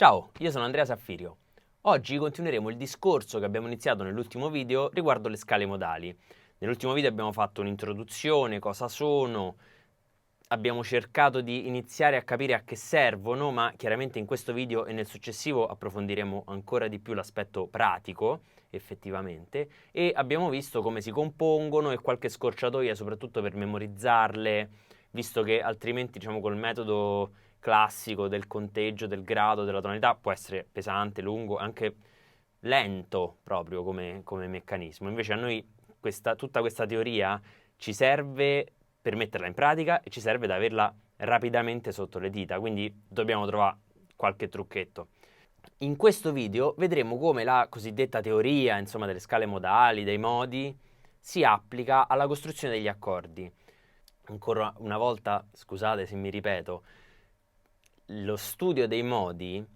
Ciao, io sono Andrea Saffirio. Oggi continueremo il discorso che abbiamo iniziato nell'ultimo video riguardo le scale modali. Nell'ultimo video abbiamo fatto un'introduzione, cosa sono, abbiamo cercato di iniziare a capire a che servono, ma chiaramente in questo video e nel successivo approfondiremo ancora di più l'aspetto pratico, effettivamente, e abbiamo visto come si compongono e qualche scorciatoia soprattutto per memorizzarle, visto che altrimenti, diciamo, col metodo classico del conteggio, del grado, della tonalità può essere pesante, lungo, anche lento proprio come meccanismo. Invece a noi tutta questa teoria ci serve per metterla in pratica e ci serve da averla rapidamente sotto le dita, quindi dobbiamo trovare qualche trucchetto. In questo video vedremo come la cosiddetta teoria, insomma, delle scale modali, dei modi, si applica alla costruzione degli accordi. Ancora una volta, scusate se mi ripeto, lo studio dei modi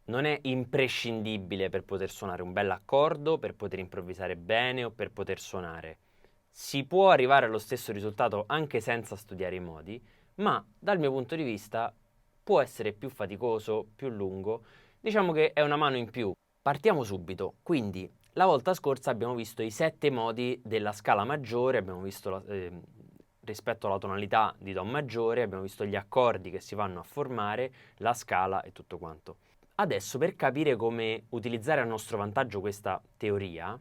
non è imprescindibile per poter suonare un bell'accordo, per poter improvvisare bene o per poter suonare. Si può arrivare allo stesso risultato anche senza studiare i modi, ma dal mio punto di vista può essere più faticoso, più lungo. Diciamo che è una mano in più. Partiamo subito. Quindi, la volta scorsa abbiamo visto i 7 modi della scala maggiore, abbiamo visto rispetto alla tonalità di Do maggiore, abbiamo visto gli accordi che si vanno a formare, la scala e tutto quanto. Adesso, per capire come utilizzare a nostro vantaggio questa teoria,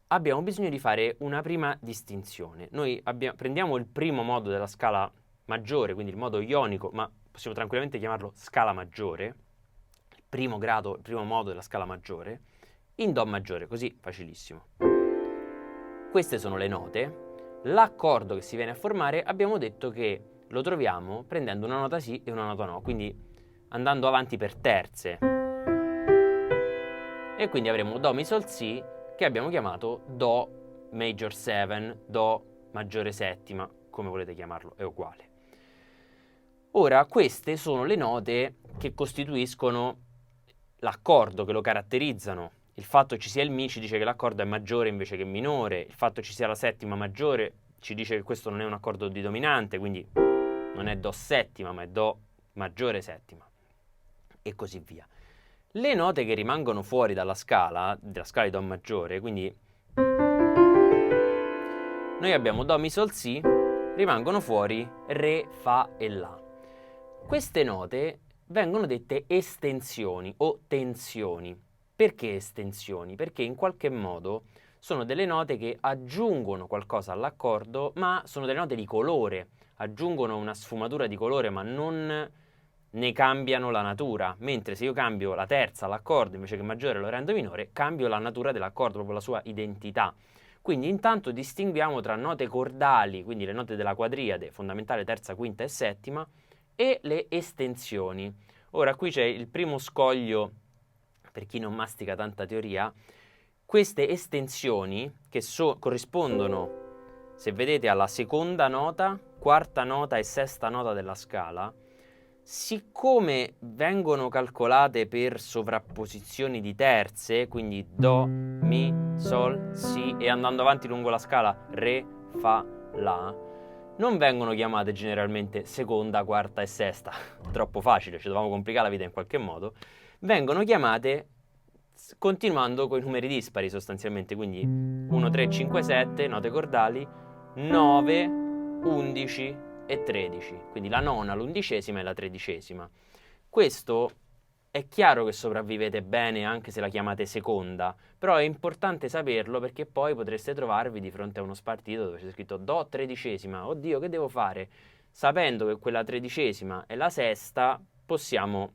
abbiamo bisogno di fare una prima distinzione. Noi prendiamo il primo modo della scala maggiore, quindi il modo ionico, ma possiamo tranquillamente chiamarlo scala maggiore, il primo grado, il primo modo della scala maggiore, in Do maggiore, così facilissimo. Queste sono le note. L'accordo che si viene a formare abbiamo detto che lo troviamo prendendo una nota sì e una nota no, quindi andando avanti per terze. E quindi avremo Do, Mi, Sol, Si, che abbiamo chiamato Do major 7, Do maggiore settima, come volete chiamarlo, è uguale. Ora, queste sono le note che costituiscono l'accordo, che lo caratterizzano. Il fatto che ci sia il Mi ci dice che l'accordo è maggiore invece che minore, il fatto che ci sia la settima maggiore ci dice che questo non è un accordo di dominante, quindi non è Do settima, ma è Do maggiore settima, e così via. Le note che rimangono fuori della scala di Do maggiore, quindi noi abbiamo Do, Mi, Sol, Si, rimangono fuori Re, Fa e La. Queste note vengono dette estensioni o tensioni. Perché estensioni? Perché in qualche modo sono delle note che aggiungono qualcosa all'accordo, ma sono delle note di colore, aggiungono una sfumatura di colore, ma non ne cambiano la natura. Mentre se io cambio la terza all'accordo invece che maggiore lo rendo minore, cambio la natura dell'accordo, proprio la sua identità. Quindi intanto distinguiamo tra note cordali, quindi le note della quadriade, fondamentale, terza, quinta e settima, e le estensioni. Ora qui c'è il primo scoglio per chi non mastica tanta teoria. Queste estensioni che corrispondono, se vedete, alla seconda nota, quarta nota e sesta nota della scala, siccome vengono calcolate per sovrapposizioni di terze, quindi Do, Mi, Sol, Si, e andando avanti lungo la scala Re, Fa, La, non vengono chiamate generalmente seconda, quarta e sesta, troppo facile, ci dovevamo complicare la vita in qualche modo, vengono chiamate continuando con i numeri dispari sostanzialmente, quindi 1, 3, 5, 7, note cordali, 9, 11 e 13, quindi la nona, l'undicesima e la tredicesima. Questo è chiaro che sopravvivete bene anche se la chiamate seconda, però è importante saperlo perché poi potreste trovarvi di fronte a uno spartito dove c'è scritto Do tredicesima, oddio che devo fare? Sapendo che quella tredicesima è la sesta possiamo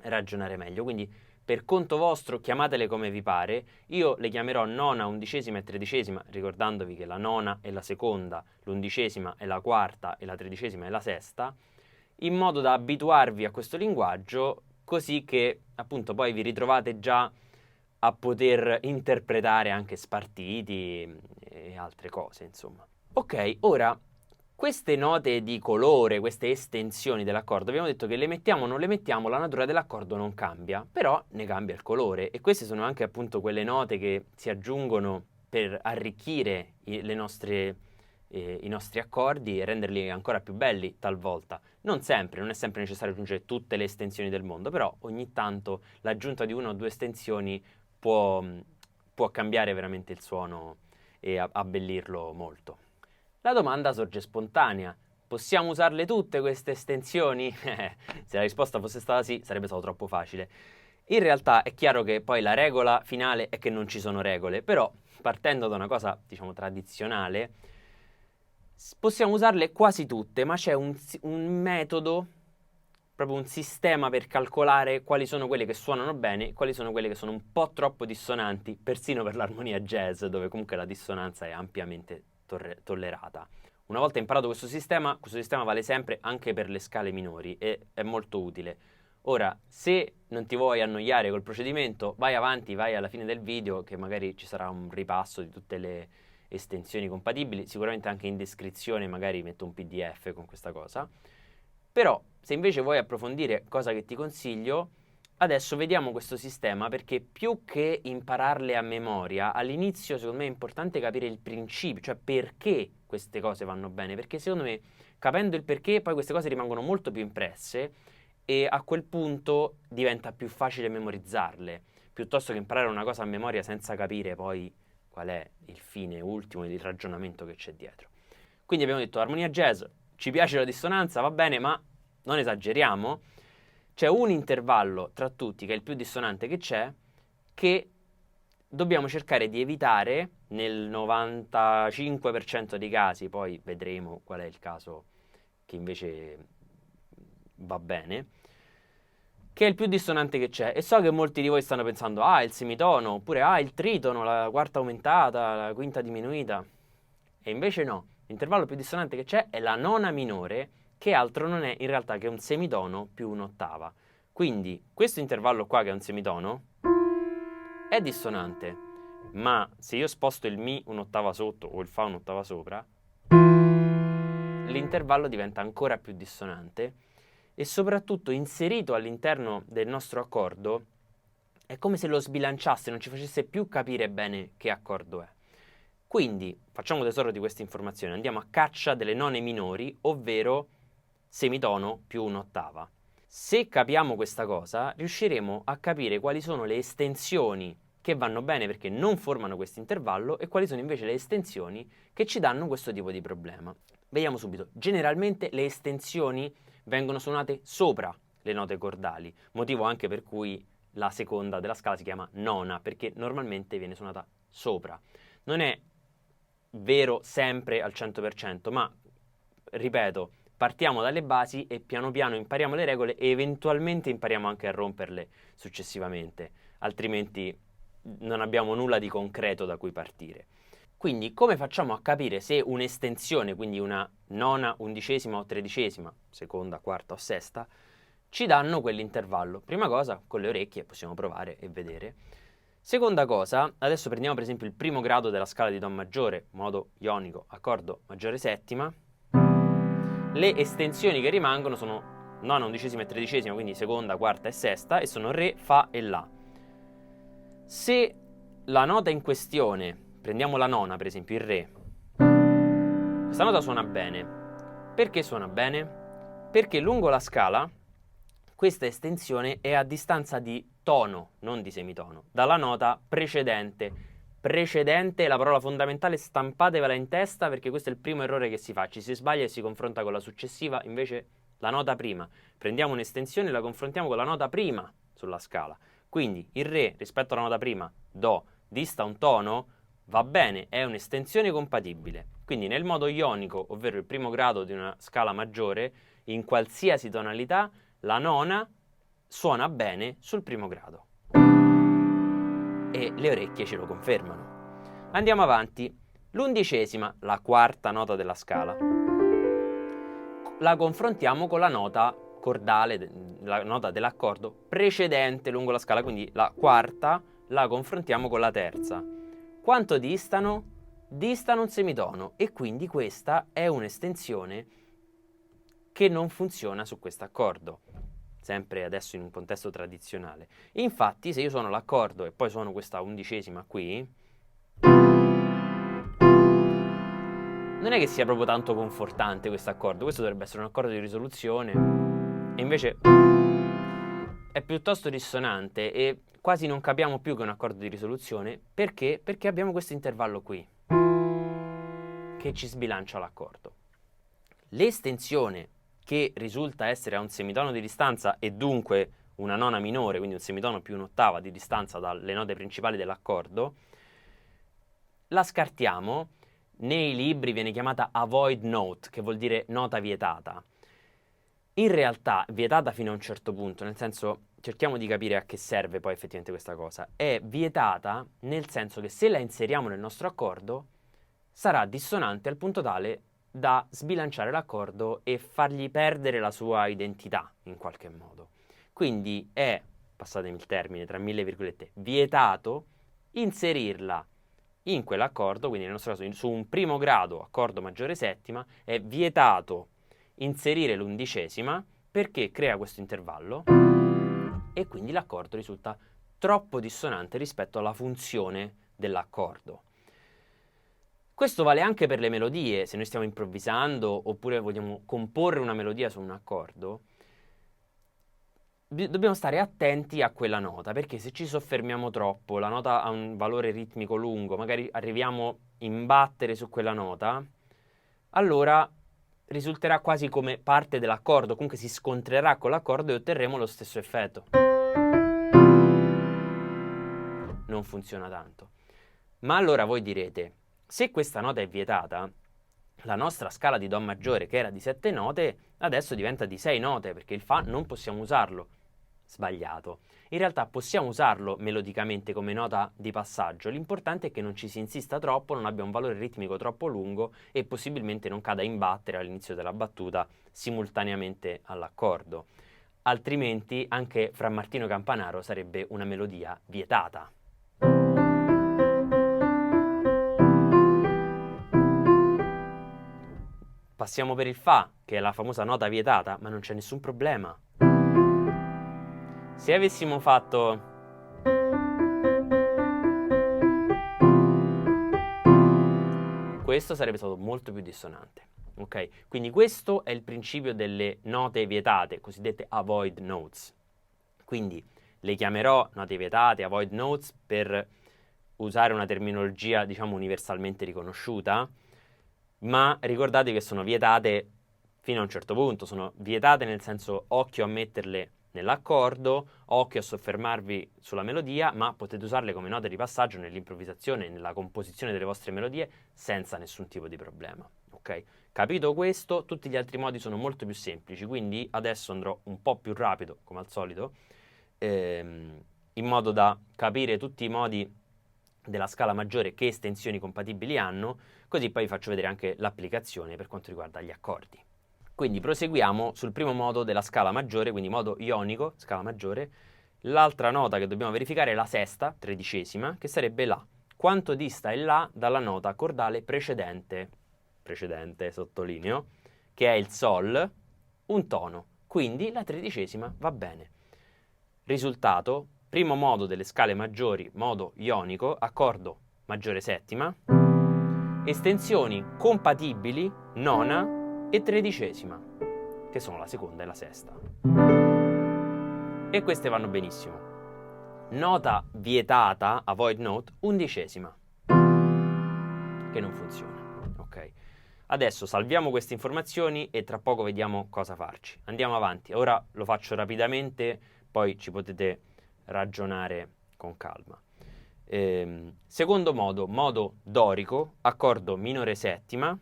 ragionare meglio, quindi per conto vostro chiamatele come vi pare, io le chiamerò nona, undicesima e tredicesima, ricordandovi che la nona è la seconda, l'undicesima è la quarta e la tredicesima è la sesta, in modo da abituarvi a questo linguaggio, così che appunto poi vi ritrovate già a poter interpretare anche spartiti e altre cose, insomma. Ok, ora queste note di colore, queste estensioni dell'accordo, abbiamo detto che le mettiamo o non le mettiamo, la natura dell'accordo non cambia, però ne cambia il colore, e queste sono anche appunto quelle note che si aggiungono per arricchire i nostri accordi e renderli ancora più belli talvolta. Non sempre, non è sempre necessario aggiungere tutte le estensioni del mondo, però ogni tanto l'aggiunta di una o due estensioni può cambiare veramente il suono e abbellirlo molto. La domanda sorge spontanea. Possiamo usarle tutte queste estensioni? Se la risposta fosse stata sì, sarebbe stato troppo facile. In realtà è chiaro che poi la regola finale è che non ci sono regole, però partendo da una cosa, diciamo, tradizionale, possiamo usarle quasi tutte, ma c'è un metodo, proprio un sistema per calcolare quali sono quelle che suonano bene e quali sono quelle che sono un po' troppo dissonanti, persino per l'armonia jazz, dove comunque la dissonanza è ampiamente tollerata. Una volta imparato questo sistema vale sempre anche per le scale minori e è molto utile. Ora, se non ti vuoi annoiare col procedimento, vai avanti, vai alla fine del video che magari ci sarà un ripasso di tutte le estensioni compatibili, sicuramente anche in descrizione magari metto un PDF con questa cosa. Però, se invece vuoi approfondire, cosa che ti consiglio, adesso vediamo questo sistema perché più che impararle a memoria, all'inizio secondo me è importante capire il principio, cioè perché queste cose vanno bene, perché secondo me capendo il perché poi queste cose rimangono molto più impresse e a quel punto diventa più facile memorizzarle, piuttosto che imparare una cosa a memoria senza capire poi qual è il fine ultimo, il ragionamento che c'è dietro. Quindi abbiamo detto armonia jazz, ci piace la dissonanza, va bene, ma non esageriamo. C'è un intervallo tra tutti, che è il più dissonante che c'è, che dobbiamo cercare di evitare nel 95% dei casi, poi vedremo qual è il caso che invece va bene, che è il più dissonante che c'è. E so che molti di voi stanno pensando, il semitono, oppure il tritono, la quarta aumentata, la quinta diminuita. E invece no, l'intervallo più dissonante che c'è è la nona minore, che altro non è in realtà che un semitono più un'ottava. Quindi questo intervallo qua che è un semitono è dissonante, ma se io sposto il Mi un'ottava sotto o il Fa un'ottava sopra, l'intervallo diventa ancora più dissonante e soprattutto inserito all'interno del nostro accordo è come se lo sbilanciasse, non ci facesse più capire bene che accordo è. Quindi facciamo tesoro di questa informazione, andiamo a caccia delle none minori, ovvero semitono più un'ottava. Se capiamo questa cosa, riusciremo a capire quali sono le estensioni che vanno bene perché non formano questo intervallo e quali sono invece le estensioni che ci danno questo tipo di problema. Vediamo subito. Generalmente le estensioni vengono suonate sopra le note cordali, motivo anche per cui la seconda della scala si chiama nona, perché normalmente viene suonata sopra. Non è vero sempre al 100%, ma ripeto, partiamo dalle basi e piano piano impariamo le regole e eventualmente impariamo anche a romperle successivamente, altrimenti non abbiamo nulla di concreto da cui partire. Quindi come facciamo a capire se un'estensione, quindi una nona, undicesima o tredicesima, seconda, quarta o sesta, ci danno quell'intervallo? Prima cosa, con le orecchie possiamo provare e vedere. Seconda cosa, adesso prendiamo per esempio il primo grado della scala di Do maggiore, modo ionico, accordo maggiore settima. Le estensioni che rimangono sono nona, undicesima e tredicesima, quindi seconda, quarta e sesta, e sono Re, Fa e La. Se la nota in questione, prendiamo la nona per esempio, il Re, questa nota suona bene. Perché suona bene? Perché lungo la scala questa estensione è a distanza di tono, non di semitono, dalla nota precedente. Precedente è la parola fondamentale, stampatevela in testa perché questo è il primo errore che si fa, ci si sbaglia e si confronta con la successiva, invece la nota prima. Prendiamo un'estensione e la confrontiamo con la nota prima sulla scala. Quindi il Re rispetto alla nota prima, Do, dista un tono, va bene, è un'estensione compatibile. Quindi nel modo ionico, ovvero il primo grado di una scala maggiore, in qualsiasi tonalità, la nona suona bene sul primo grado. E le orecchie ce lo confermano. Andiamo avanti. L'undicesima, la quarta nota della scala, la confrontiamo con la nota cordale, la nota dell'accordo precedente lungo la scala, quindi la quarta la confrontiamo con la terza. Quanto distano? Distano un semitono e quindi questa è un'estensione che non funziona su questo accordo. Sempre adesso in un contesto tradizionale. Infatti, se io suono l'accordo e poi suono questa undicesima qui, non è che sia proprio tanto confortante questo accordo. Questo dovrebbe essere un accordo di risoluzione e invece è piuttosto dissonante e quasi non capiamo più che è un accordo di risoluzione. Perché? Perché abbiamo questo intervallo qui che ci sbilancia l'accordo. L'estensione che risulta essere a un semitono di distanza e dunque una nona minore, quindi un semitono più un'ottava di distanza dalle note principali dell'accordo, la scartiamo. Nei libri viene chiamata avoid note, che vuol dire nota vietata. In realtà vietata fino a un certo punto, nel senso, cerchiamo di capire a che serve poi effettivamente questa cosa. È vietata nel senso che se la inseriamo nel nostro accordo sarà dissonante al punto tale da sbilanciare l'accordo e fargli perdere la sua identità in qualche modo. Quindi è, passatemi il termine tra mille virgolette, vietato inserirla in quell'accordo, quindi nel nostro caso su un primo grado accordo maggiore settima è vietato inserire l'undicesima perché crea questo intervallo e quindi l'accordo risulta troppo dissonante rispetto alla funzione dell'accordo. Questo vale anche per le melodie. Se noi stiamo improvvisando oppure vogliamo comporre una melodia su un accordo, dobbiamo stare attenti a quella nota, perché se ci soffermiamo troppo, la nota ha un valore ritmico lungo, magari arriviamo a imbattere su quella nota, allora risulterà quasi come parte dell'accordo, comunque si scontrerà con l'accordo e otterremo lo stesso effetto. Non funziona tanto. Ma allora voi direte, se questa nota è vietata, la nostra scala di Do maggiore, che era di 7 note, adesso diventa di 6 note, perché il Fa non possiamo usarlo. Sbagliato. In realtà possiamo usarlo melodicamente come nota di passaggio, l'importante è che non ci si insista troppo, non abbia un valore ritmico troppo lungo e possibilmente non cada in battere all'inizio della battuta simultaneamente all'accordo. Altrimenti anche Fra Martino Campanaro sarebbe una melodia vietata. Passiamo per il Fa, che è la famosa nota vietata, ma non c'è nessun problema. Se avessimo fatto questo sarebbe stato molto più dissonante, ok? Quindi questo è il principio delle note vietate, cosiddette avoid notes. Quindi le chiamerò note vietate, avoid notes, per usare una terminologia, diciamo, universalmente riconosciuta, ma ricordate che sono vietate fino a un certo punto, sono vietate nel senso occhio a metterle nell'accordo, occhio a soffermarvi sulla melodia, ma potete usarle come note di passaggio nell'improvvisazione, nella composizione delle vostre melodie senza nessun tipo di problema, ok? Capito questo? Tutti gli altri modi sono molto più semplici, quindi adesso andrò un po' più rapido, come al solito, in modo da capire tutti i modi della scala maggiore che estensioni compatibili hanno, così poi vi faccio vedere anche l'applicazione per quanto riguarda gli accordi. Quindi proseguiamo sul primo modo della scala maggiore, quindi modo ionico, scala maggiore. L'altra nota che dobbiamo verificare è la sesta, tredicesima, che sarebbe La. Quanto dista il La dalla nota cordale precedente, sottolineo, che è il Sol, un tono. Quindi la tredicesima va bene. Risultato, primo modo delle scale maggiori, modo ionico, accordo maggiore settima, estensioni compatibili, nona e tredicesima, che sono la seconda e la sesta. E queste vanno benissimo. Nota vietata, avoid note, undicesima, che non funziona. Ok. Adesso salviamo queste informazioni e tra poco vediamo cosa farci. Andiamo avanti. Ora lo faccio rapidamente, poi ci potete ragionare con calma. Secondo modo, modo dorico, accordo minore settima,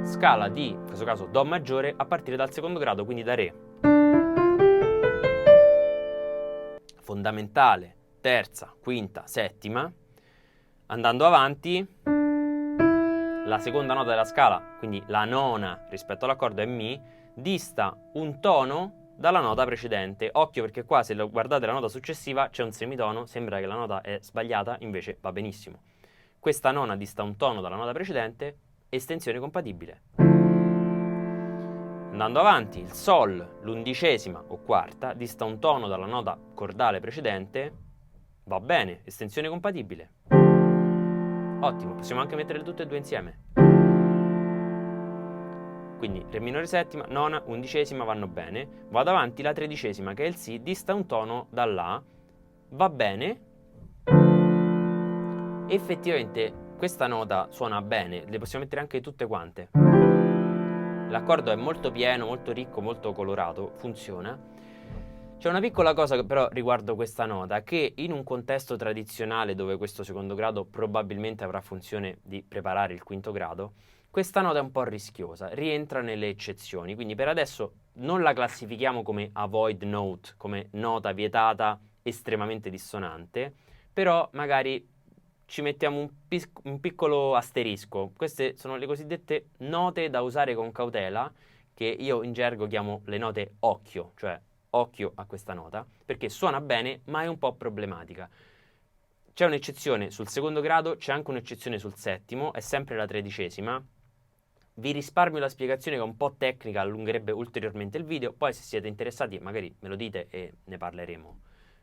scala di, in questo caso, Do maggiore a partire dal secondo grado, quindi da Re. Fondamentale, terza, quinta, settima. Andando avanti, la seconda nota della scala, quindi la nona rispetto all'accordo è Mi, dista un tono dalla nota precedente. Occhio perché qua se guardate la nota successiva c'è un semitono, sembra che la nota è sbagliata, invece va benissimo. Questa nona dista un tono dalla nota precedente, estensione compatibile. Andando avanti, il Sol, l'undicesima o quarta, dista un tono dalla nota cordale precedente, va bene, estensione compatibile. Ottimo, possiamo anche metterle tutte e due insieme. Quindi Re minore settima, nona, undicesima vanno bene. Vado avanti, la tredicesima che è il Si dista un tono dall'A, va bene. Effettivamente questa nota suona bene, le possiamo mettere anche tutte quante. L'accordo è molto pieno, molto ricco, molto colorato, funziona. C'è una piccola cosa però riguardo questa nota, che in un contesto tradizionale dove questo secondo grado probabilmente avrà funzione di preparare il quinto grado, questa nota è un po' rischiosa, rientra nelle eccezioni, quindi per adesso non la classifichiamo come avoid note, come nota vietata estremamente dissonante, però magari ci mettiamo un piccolo asterisco. Queste sono le cosiddette note da usare con cautela, che io in gergo chiamo le note occhio, cioè occhio a questa nota, perché suona bene ma è un po' problematica. C'è un'eccezione sul secondo grado, c'è anche un'eccezione sul settimo, è sempre la tredicesima. Vi risparmio la spiegazione che è un po' tecnica, allungherebbe ulteriormente il video, poi se siete interessati magari me lo dite e ne parleremo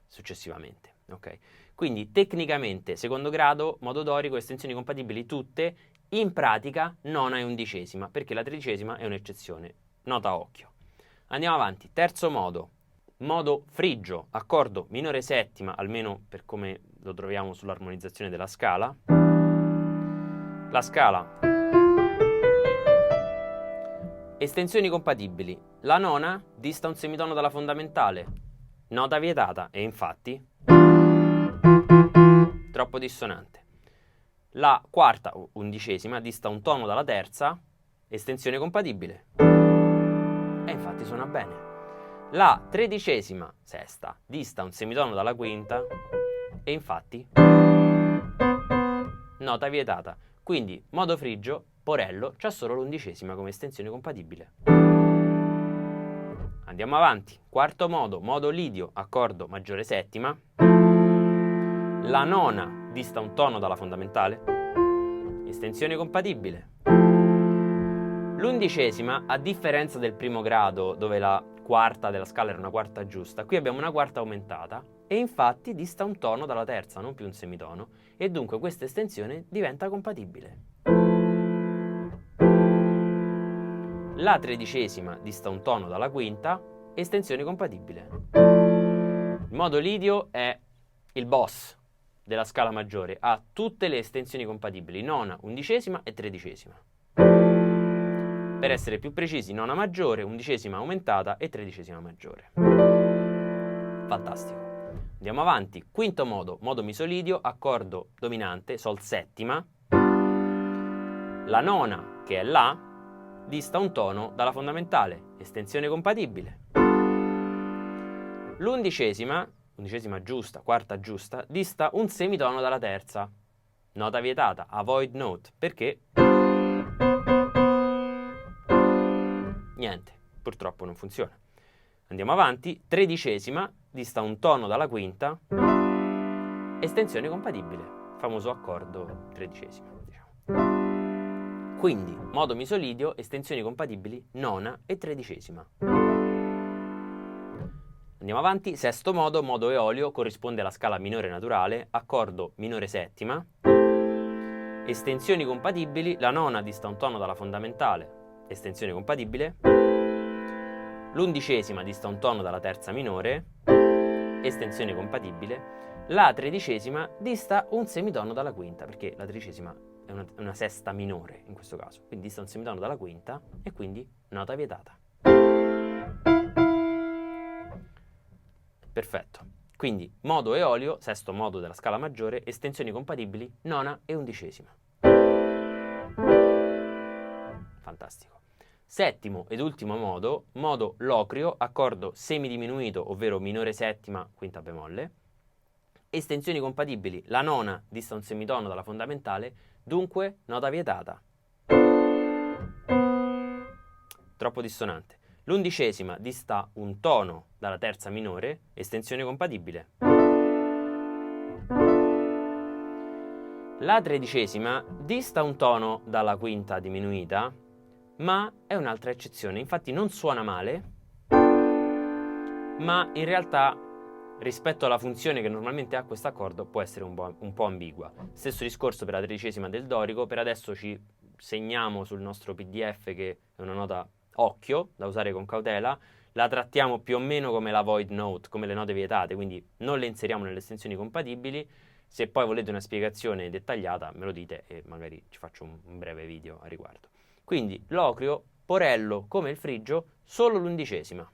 successivamente, ok? Quindi tecnicamente secondo grado, modo dorico, estensioni compatibili tutte, in pratica nona e undicesima, perché la tredicesima è un'eccezione, nota a occhio. Andiamo avanti, terzo modo, modo frigio, accordo minore settima, almeno per come lo troviamo sull'armonizzazione della scala. La scala, estensioni compatibili, la nona dista un semitono dalla fondamentale, nota vietata e infatti troppo dissonante. La quarta, undicesima, dista un tono dalla terza, estensione compatibile e infatti suona bene. La tredicesima, sesta, dista un semitono dalla quinta e infatti nota vietata. Quindi modo frigio, porello, c'ha solo l'undicesima come estensione compatibile. Andiamo avanti. Quarto modo, modo lidio, accordo maggiore settima. La nona dista un tono dalla fondamentale, estensione compatibile. L'undicesima, a differenza del primo grado dove la quarta della scala era una quarta giusta, qui abbiamo una quarta aumentata e infatti dista un tono dalla terza, non più un semitono, e dunque questa estensione diventa compatibile. La tredicesima dista un tono dalla quinta, estensione compatibile. Il modo lidio è il boss della scala maggiore, ha tutte le estensioni compatibili, nona, undicesima e tredicesima. Per essere più precisi, nona maggiore, undicesima aumentata e tredicesima maggiore. Fantastico. Andiamo avanti. Quinto modo, modo misolidio, accordo dominante, sol settima. La nona, che è La, dista un tono dalla fondamentale, estensione compatibile. L'undicesima, undicesima giusta, quarta giusta, dista un semitono dalla terza, nota vietata, avoid note, perché niente, purtroppo non funziona. Andiamo avanti, tredicesima, dista un tono dalla quinta, estensione compatibile, famoso accordo tredicesima, diciamo. Quindi, modo misolidio, estensioni compatibili, nona e tredicesima. Andiamo avanti, sesto modo, modo eolio, corrisponde alla scala minore naturale, accordo minore settima, estensioni compatibili, la nona dista un tono dalla fondamentale, estensione compatibile, l'undicesima dista un tono dalla terza minore, estensione compatibile, la tredicesima dista un semitono dalla quinta, perché la tredicesima è una sesta minore in questo caso, quindi dista un semitono dalla quinta e quindi nota vietata. Perfetto. Quindi modo eolio, sesto modo della scala maggiore, estensioni compatibili, nona e undicesima. Fantastico. Settimo ed ultimo modo, modo locrio, accordo semidiminuito, ovvero minore settima, quinta bemolle. Estensioni compatibili, la nona dista un semitono dalla fondamentale, dunque nota vietata. Troppo dissonante. L'undicesima dista un tono dalla terza minore, estensione compatibile. La tredicesima dista un tono dalla quinta diminuita, ma è un'altra eccezione, infatti non suona male, ma in realtà rispetto alla funzione che normalmente ha questo accordo può essere un po' ambigua. Stesso discorso per la tredicesima del dorico, per adesso ci segniamo sul nostro PDF che è una nota occhio, da usare con cautela, la trattiamo più o meno come la void note, come le note vietate, quindi non le inseriamo nelle estensioni compatibili. Se poi volete una spiegazione dettagliata me lo dite e magari ci faccio un breve video a riguardo. Quindi locrio, porello come il frigio, solo l'11ª.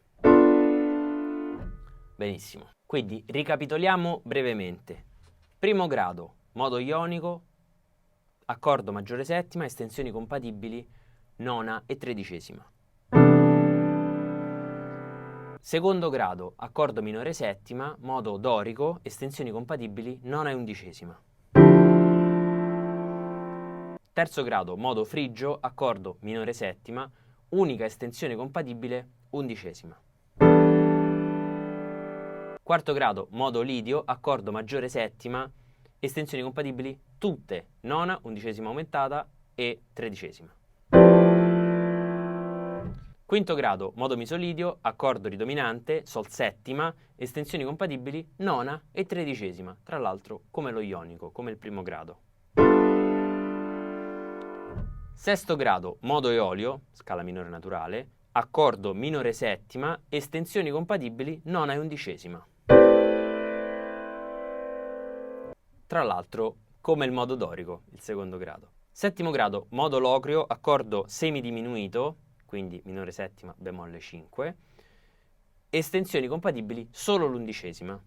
Benissimo, quindi ricapitoliamo brevemente. Primo grado, modo ionico, accordo maggiore settima, estensioni compatibili, nona e 13ª. Secondo grado, accordo minore settima, modo dorico, estensioni compatibili, nona e 11ª. Terzo grado, modo frigio, accordo minore settima, unica estensione compatibile, 11ª. Quarto grado, modo lidio, accordo maggiore settima, estensioni compatibili tutte, nona, 11ª aumentata e 13ª. Quinto grado, modo misolidio, accordo ridominante, sol settima, estensioni compatibili, nona e 13ª, tra l'altro come lo ionico, come il primo grado. Sesto grado, modo eolio, scala minore naturale, accordo minore settima, estensioni compatibili, nona e 11ª. Tra l'altro come il modo dorico, il secondo grado. Settimo grado, modo locrio, accordo semidiminuito, quindi minore settima, bemolle 5, estensioni compatibili solo l'11ª,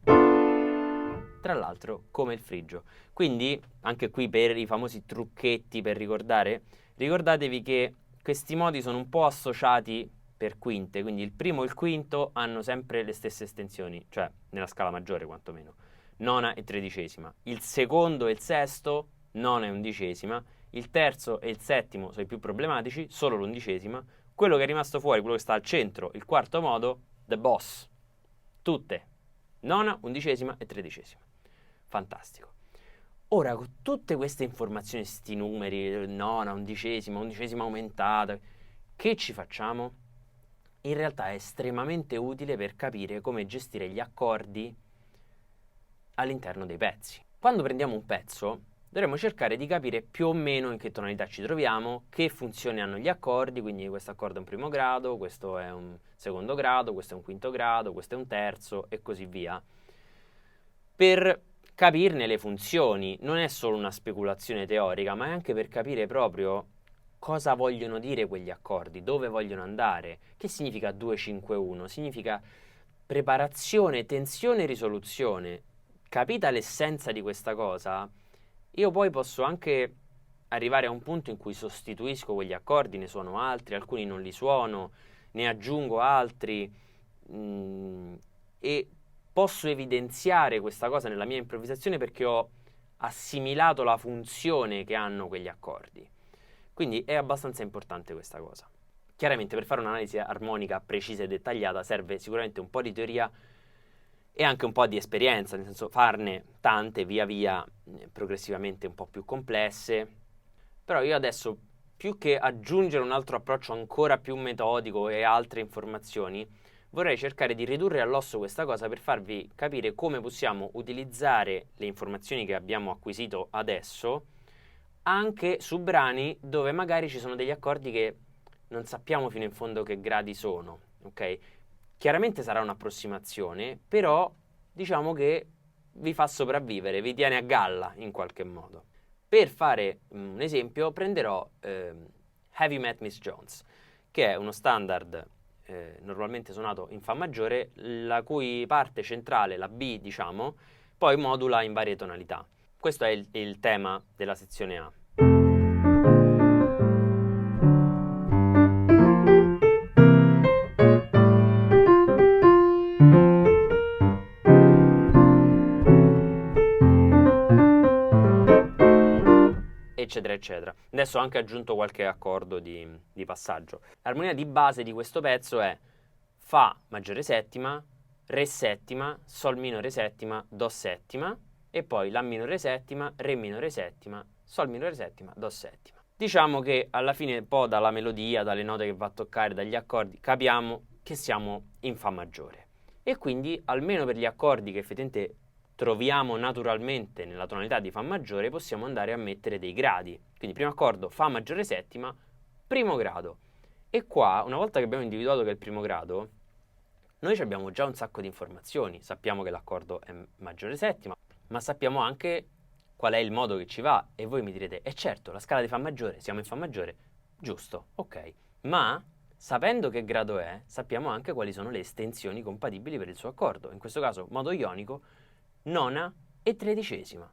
tra l'altro come il frigio. Quindi, anche qui per i famosi trucchetti per ricordare, ricordatevi che questi modi sono un po' associati per quinte, quindi il primo e il quinto hanno sempre le stesse estensioni, cioè nella scala maggiore quantomeno, nona e 13ª. Il secondo e il sesto, nona e 11ª. Il terzo e il settimo sono i più problematici, solo l'11ª. Quello che è rimasto fuori, quello che sta al centro, il quarto modo, the boss. Tutte, nona, 11ª e 13ª. Fantastico. Ora, con tutte queste informazioni, sti numeri, nona, 11ª aumentata, che ci facciamo? In realtà è estremamente utile per capire come gestire gli accordi all'interno dei pezzi. Quando prendiamo un pezzo, dovremmo cercare di capire più o meno in che tonalità ci troviamo, che funzioni hanno gli accordi, quindi questo accordo è un primo grado, questo è un secondo grado, questo è un quinto grado, questo è un terzo e così via. Per capirne le funzioni non è solo una speculazione teorica, ma è anche per capire proprio cosa vogliono dire quegli accordi, dove vogliono andare. Che significa 2-5-1? Significa preparazione, tensione e risoluzione. Capita l'essenza di questa cosa, io poi posso anche arrivare a un punto in cui sostituisco quegli accordi, ne suono altri, alcuni non li suono, ne aggiungo altri e posso evidenziare questa cosa nella mia improvvisazione perché ho assimilato la funzione che hanno quegli accordi. Quindi è abbastanza importante questa cosa. Chiaramente per fare un'analisi armonica precisa e dettagliata serve sicuramente un po' di teoria e anche un po' di esperienza, nel senso farne tante via via progressivamente un po' più complesse. Però io adesso, più che aggiungere un altro approccio ancora più metodico e altre informazioni, vorrei cercare di ridurre all'osso questa cosa per farvi capire come possiamo utilizzare le informazioni che abbiamo acquisito adesso anche su brani dove magari ci sono degli accordi che non sappiamo fino in fondo che gradi sono, ok? Chiaramente sarà un'approssimazione, però diciamo che vi fa sopravvivere, vi tiene a galla in qualche modo. Per fare un esempio prenderò Have You Met Miss Jones, che è uno standard normalmente suonato in Fa maggiore, la cui parte centrale, la B diciamo, poi modula in varie tonalità. Questo è il tema della sezione A. Eccetera eccetera. Adesso ho anche aggiunto qualche accordo di passaggio. L'armonia di base di questo pezzo è Fa maggiore settima, Re settima, Sol minore settima, Do settima e poi La minore settima, Re minore settima, Sol minore settima, Do settima. Diciamo che alla fine un po' dalla melodia, dalle note che va a toccare, dagli accordi, capiamo che siamo in Fa maggiore. E quindi almeno per gli accordi che effettivamente troviamo naturalmente nella tonalità di Fa maggiore, possiamo andare a mettere dei gradi. Quindi primo accordo, Fa maggiore settima, primo grado. E qua, una volta che abbiamo individuato che è il primo grado, noi abbiamo già un sacco di informazioni. Sappiamo che l'accordo è maggiore settima, ma sappiamo anche qual è il modo che ci va. E voi mi direte, certo, la scala di Fa maggiore, siamo in Fa maggiore, giusto, ok. Ma sapendo che grado è, sappiamo anche quali sono le estensioni compatibili per il suo accordo. In questo caso, modo ionico, nona e tredicesima.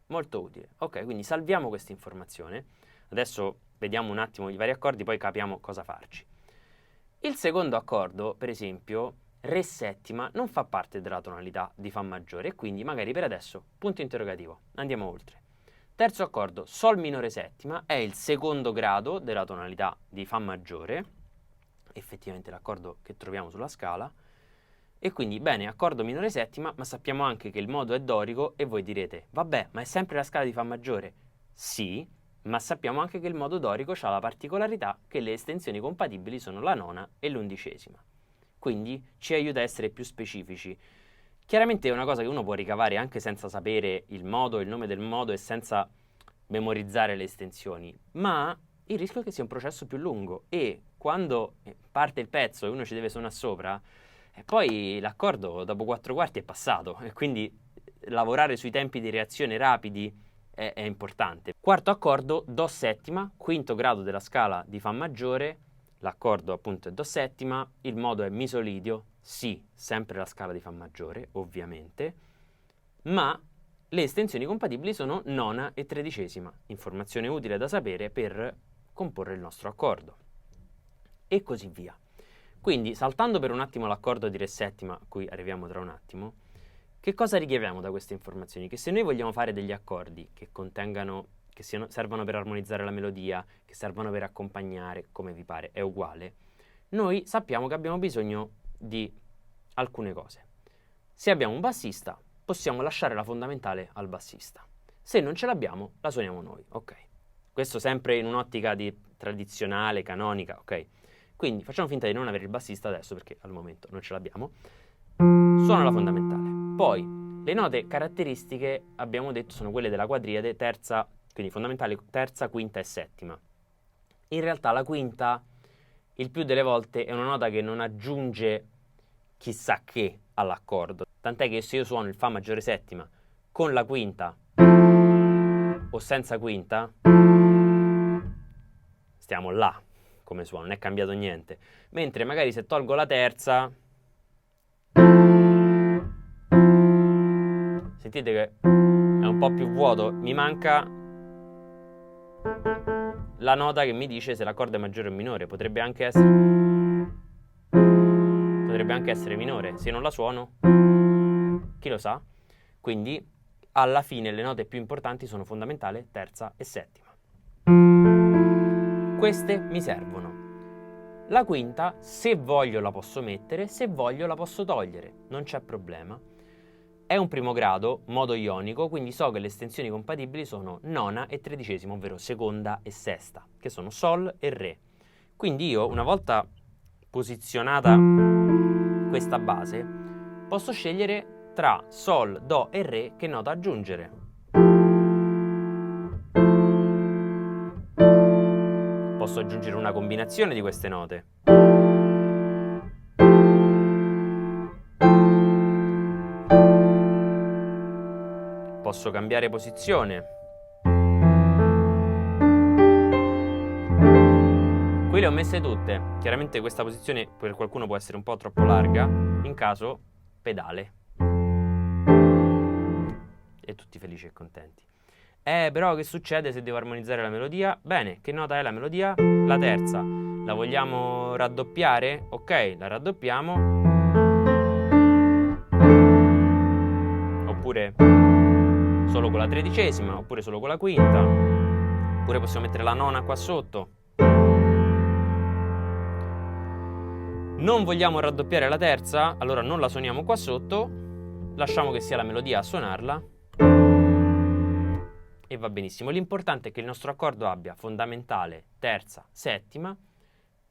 Molto utile. Ok, quindi salviamo questa informazione. Adesso vediamo un attimo i vari accordi, poi capiamo cosa farci. Il secondo accordo, per esempio, Re settima, non fa parte della tonalità di Fa maggiore e quindi magari per adesso, punto interrogativo, andiamo oltre. Terzo accordo, Sol minore settima, è il secondo grado della tonalità di Fa maggiore, effettivamente l'accordo che troviamo sulla scala, e quindi bene, accordo minore settima, ma sappiamo anche che il modo è dorico e voi direte, vabbè, ma è sempre la scala di Fa maggiore? Sì, ma sappiamo anche che il modo dorico ha la particolarità che le estensioni compatibili sono la nona e l'undicesima. Quindi ci aiuta a essere più specifici. Chiaramente è una cosa che uno può ricavare anche senza sapere il modo, il nome del modo e senza memorizzare le estensioni, ma il rischio è che sia un processo più lungo e quando parte il pezzo e uno ci deve suonare sopra, poi l'accordo dopo 4 quarti è passato e quindi lavorare sui tempi di reazione rapidi è importante. Quarto accordo, Do settima, quinto grado della scala di Fa maggiore, l'accordo appunto è Do settima, il modo è Mi solidio, sì, sempre la scala di Fa maggiore, ovviamente, ma le estensioni compatibili sono nona e tredicesima, informazione utile da sapere per comporre il nostro accordo. E così via. Quindi, saltando per un attimo l'accordo di Re settima, a cui arriviamo tra un attimo, che cosa richiamiamo da queste informazioni? Che se noi vogliamo fare degli accordi che contengano, che servano per armonizzare la melodia, che servano per accompagnare, come vi pare, è uguale, noi sappiamo che abbiamo bisogno di alcune cose. Se abbiamo un bassista, possiamo lasciare la fondamentale al bassista. Se non ce l'abbiamo, la suoniamo noi, ok? Questo sempre in un'ottica di tradizionale, canonica, ok? Quindi facciamo finta di non avere il bassista adesso perché al momento non ce l'abbiamo. Suona la fondamentale. Poi le note caratteristiche abbiamo detto sono quelle della quadriade, terza, quindi fondamentale terza, quinta e settima. In realtà la quinta il più delle volte è una nota che non aggiunge chissà che all'accordo. Tant'è che se io suono il Fa maggiore settima con la quinta o senza quinta, stiamo là come suono, non è cambiato niente. Mentre magari se tolgo la terza, sentite che è un po' più vuoto, mi manca la nota che mi dice se l'accordo è maggiore o minore. Potrebbe anche essere minore. Se non la suono, chi lo sa? Quindi alla fine le note più importanti sono fondamentale, terza e settima. Queste mi servono. La quinta, se voglio la posso mettere, se voglio la posso togliere, non c'è problema. È un primo grado, modo ionico, quindi so che le estensioni compatibili sono nona e tredicesima, ovvero seconda e sesta, che sono Sol e Re. Quindi io, una volta posizionata questa base, posso scegliere tra Sol, Do e Re che nota aggiungere. Posso aggiungere una combinazione di queste note. Posso cambiare posizione. Qui le ho messe tutte. Chiaramente questa posizione per qualcuno può essere un po' troppo larga. In caso, pedale. E tutti felici e contenti. Però che succede se devo armonizzare la melodia? Bene, che nota è la melodia? La terza. La vogliamo raddoppiare? Ok, la raddoppiamo. Oppure solo con la tredicesima, oppure solo con la quinta. Oppure possiamo mettere la nona qua sotto. Non vogliamo raddoppiare la terza? Allora non la suoniamo qua sotto. Lasciamo che sia la melodia a suonarla. E va benissimo. L'importante è che il nostro accordo abbia fondamentale, terza, settima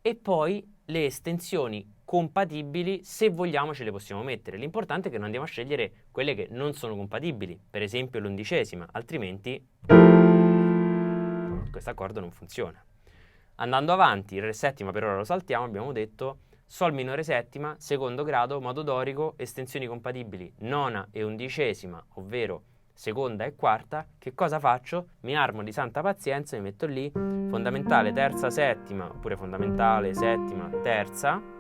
e poi le estensioni compatibili, se vogliamo ce le possiamo mettere. L'importante è che non andiamo a scegliere quelle che non sono compatibili, per esempio l'11ª, altrimenti questo accordo non funziona. Andando avanti, il Re7 per ora lo saltiamo, abbiamo detto Sol minore settima, secondo grado, modo dorico, estensioni compatibili nona e 11ª, ovvero seconda e quarta. Che cosa faccio? Mi armo di santa pazienza, mi metto lì, fondamentale terza settima, oppure fondamentale settima terza,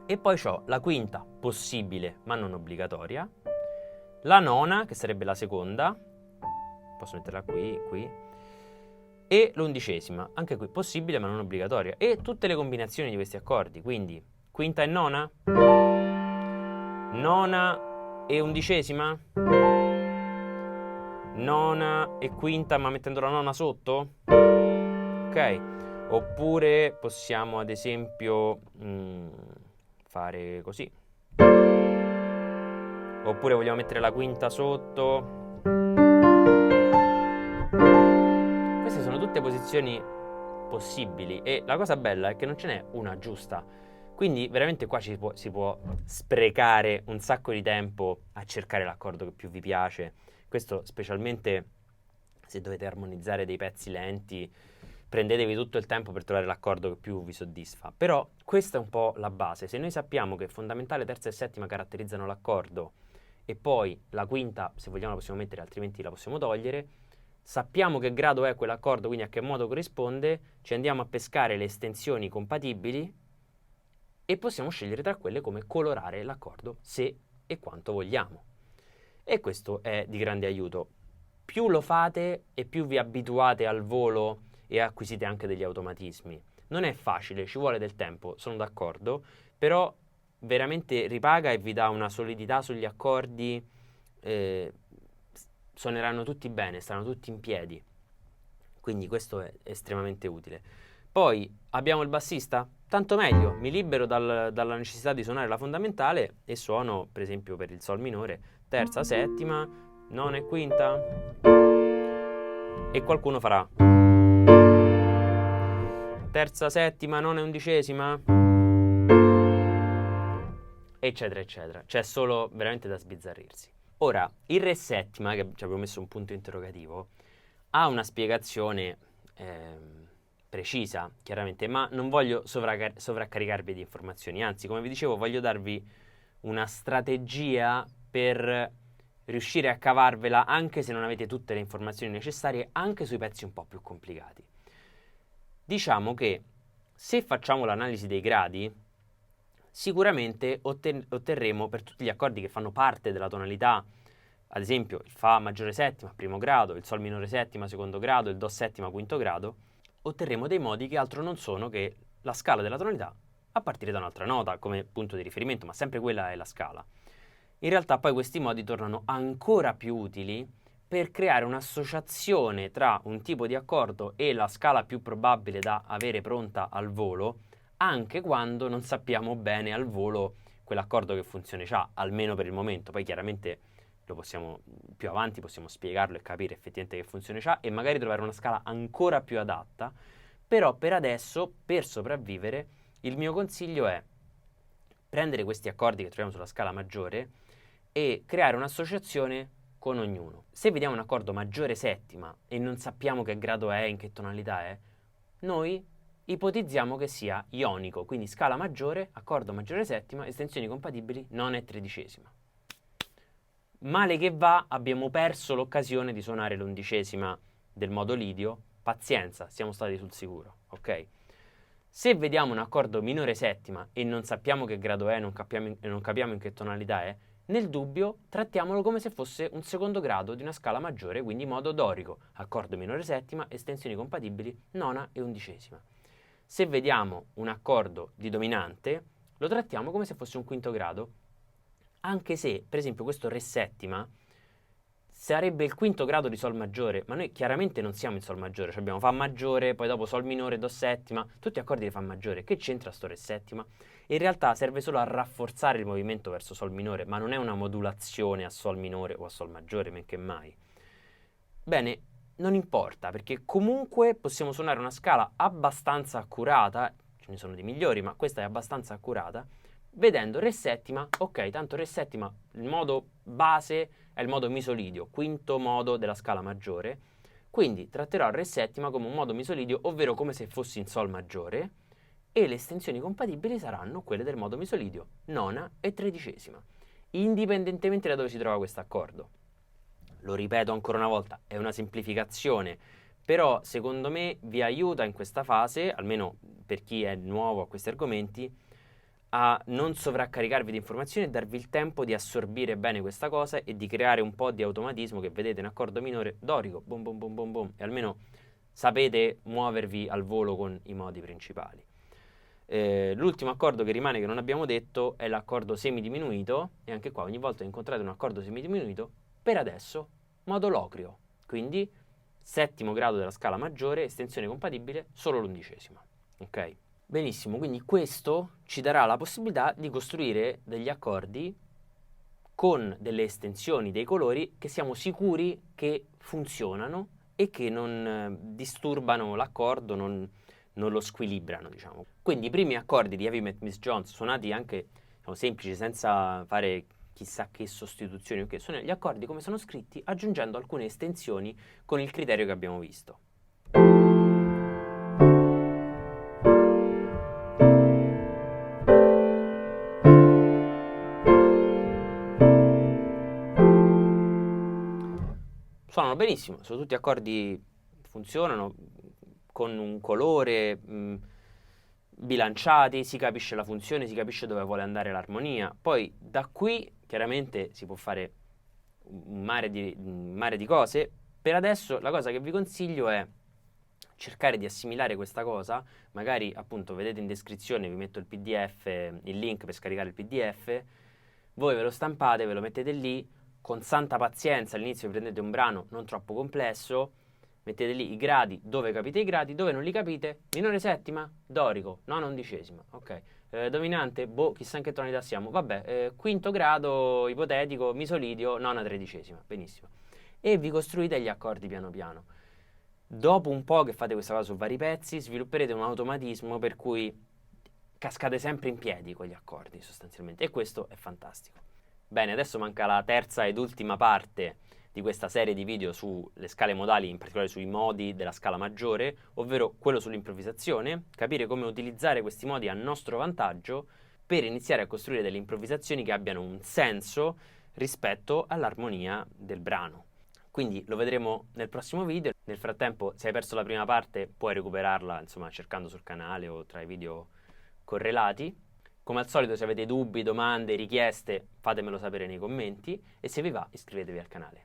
e poi ho la quinta possibile ma non obbligatoria, la nona che sarebbe la seconda, posso metterla qui, e l'11ª, anche qui possibile ma non obbligatoria, e tutte le combinazioni di questi accordi, quindi quinta e nona, nona e 11ª, nona e quinta ma mettendo la nona sotto, ok? Oppure possiamo ad esempio fare così, oppure vogliamo mettere la quinta sotto. Queste sono tutte posizioni possibili e la cosa bella è che non ce n'è una giusta, quindi veramente qua si può sprecare un sacco di tempo a cercare l'accordo che più vi piace. Questo specialmente se dovete armonizzare dei pezzi lenti, prendetevi tutto il tempo per trovare l'accordo che più vi soddisfa. Però questa è un po' la base. Se noi sappiamo che fondamentale, terza e settima caratterizzano l'accordo e poi la quinta, se vogliamo, la possiamo mettere, altrimenti la possiamo togliere, sappiamo che grado è quell'accordo, quindi a che modo corrisponde, ci andiamo a pescare le estensioni compatibili e possiamo scegliere tra quelle come colorare l'accordo se e quanto vogliamo. E questo è di grande aiuto. Più lo fate e più vi abituate al volo e acquisite anche degli automatismi. Non è facile, ci vuole del tempo, sono d'accordo, però veramente ripaga e vi dà una solidità sugli accordi, suoneranno tutti bene, staranno tutti in piedi, quindi questo è estremamente utile. Poi abbiamo il bassista, tanto meglio, mi libero dalla necessità di suonare la fondamentale e suono, per esempio per il Sol minore, terza, settima, nona e quinta, e qualcuno farà terza, settima, nona e 11ª, eccetera eccetera. C'è solo veramente da sbizzarrirsi. Ora, il Re settima, che ci avevo messo un punto interrogativo, ha una spiegazione precisa, chiaramente, ma non voglio sovraccaricarvi di informazioni, anzi, come vi dicevo, voglio darvi una strategia per riuscire a cavarvela anche se non avete tutte le informazioni necessarie, anche sui pezzi un po' più complicati. Diciamo che se facciamo l'analisi dei gradi, sicuramente otterremo per tutti gli accordi che fanno parte della tonalità, ad esempio il Fa maggiore settima, primo grado, il Sol minore settima, secondo grado, il Do settima, quinto grado, otterremo dei modi che altro non sono che la scala della tonalità a partire da un'altra nota come punto di riferimento, ma sempre quella è la scala. In realtà poi questi modi tornano ancora più utili per creare un'associazione tra un tipo di accordo e la scala più probabile da avere pronta al volo, anche quando non sappiamo bene al volo quell'accordo che funzione c'ha, almeno per il momento. Poi chiaramente lo possiamo, più avanti possiamo spiegarlo e capire effettivamente che funzione c'ha e magari trovare una scala ancora più adatta, però per adesso, per sopravvivere, il mio consiglio è prendere questi accordi che troviamo sulla scala maggiore e creare un'associazione con ognuno. Se vediamo un accordo maggiore settima e non sappiamo che grado è, in che tonalità è, noi ipotizziamo che sia ionico, quindi scala maggiore, accordo maggiore settima, estensioni compatibili nona e tredicesima. Male che va, abbiamo perso l'occasione di suonare l'11ª del modo lidio, pazienza, siamo stati sul sicuro, ok? Se vediamo un accordo minore settima e non sappiamo che grado è, non capiamo in che tonalità è, nel dubbio trattiamolo come se fosse un secondo grado di una scala maggiore, quindi modo dorico, accordo minore settima, estensioni compatibili nona e 11ª. Se vediamo un accordo di dominante, lo trattiamo come se fosse un quinto grado, anche se, per esempio, questo Re settima sarebbe il quinto grado di Sol maggiore, ma noi chiaramente non siamo in Sol maggiore, cioè abbiamo Fa maggiore, poi dopo Sol minore, Do settima, tutti accordi di Fa maggiore. Che c'entra sto Re settima? In realtà serve solo a rafforzare il movimento verso Sol minore, ma non è una modulazione a Sol minore o a Sol maggiore, men che mai. Bene, non importa, perché comunque possiamo suonare una scala abbastanza accurata, ce ne sono di migliori, ma questa è abbastanza accurata. Vedendo Re settima, ok, tanto Re settima, il modo base è il modo misolidio, quinto modo della scala maggiore, quindi tratterò Re settima come un modo misolidio, ovvero come se fossi in Sol maggiore, e le estensioni compatibili saranno quelle del modo misolidio, nona e tredicesima, indipendentemente da dove si trova questo accordo. Lo ripeto ancora una volta, è una semplificazione, però secondo me vi aiuta in questa fase, almeno per chi è nuovo a questi argomenti, a non sovraccaricarvi di informazioni e darvi il tempo di assorbire bene questa cosa e di creare un po' di automatismo che vedete in accordo minore dorico, bom bom bom bom bom, e almeno sapete muovervi al volo con i modi principali. L'ultimo accordo che rimane che non abbiamo detto è l'accordo semidiminuito, e anche qua ogni volta che incontrate un accordo semidiminuito, per adesso modo locrio, quindi settimo grado della scala maggiore, estensione compatibile solo l'11ª, ok? Benissimo, quindi questo ci darà la possibilità di costruire degli accordi con delle estensioni dei colori che siamo sicuri che funzionano e che non disturbano l'accordo, non lo squilibrano, diciamo. Quindi i primi accordi di Have You Met Miss Jones, suonati anche, diciamo, semplici, senza fare chissà che sostituzioni, ok, sono gli accordi come sono scritti, aggiungendo alcune estensioni con il criterio che abbiamo visto. Suonano benissimo, sono tutti accordi, funzionano con un colore bilanciati, si capisce la funzione, si capisce dove vuole andare l'armonia. Poi da qui chiaramente si può fare un mare di cose. Per adesso la cosa che vi consiglio è cercare di assimilare questa cosa, magari appunto vedete in descrizione, vi metto il PDF, il link per scaricare il PDF, voi ve lo stampate, ve lo mettete lì, con santa pazienza all'inizio prendete un brano non troppo complesso, mettete lì i gradi, dove capite i gradi, dove non li capite, minore settima, dorico, nona undicesima, ok, dominante, boh, chissà in che tonalità siamo, vabbè, quinto grado, ipotetico, misolidio, nona tredicesima, benissimo, e vi costruite gli accordi piano piano. Dopo un po' che fate questa cosa su vari pezzi, svilupperete un automatismo per cui cascate sempre in piedi con gli accordi sostanzialmente, e questo è fantastico. Bene, adesso manca la terza ed ultima parte di questa serie di video sulle scale modali, in particolare sui modi della scala maggiore, ovvero quello sull'improvvisazione, capire come utilizzare questi modi a nostro vantaggio per iniziare a costruire delle improvvisazioni che abbiano un senso rispetto all'armonia del brano. Quindi lo vedremo nel prossimo video. Nel frattempo, se hai perso la prima parte, puoi recuperarla, insomma, cercando sul canale o tra i video correlati. Come al solito, se avete dubbi, domande, richieste, fatemelo sapere nei commenti, e se vi va iscrivetevi al canale.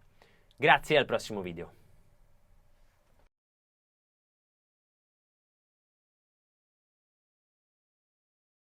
Grazie e al prossimo video.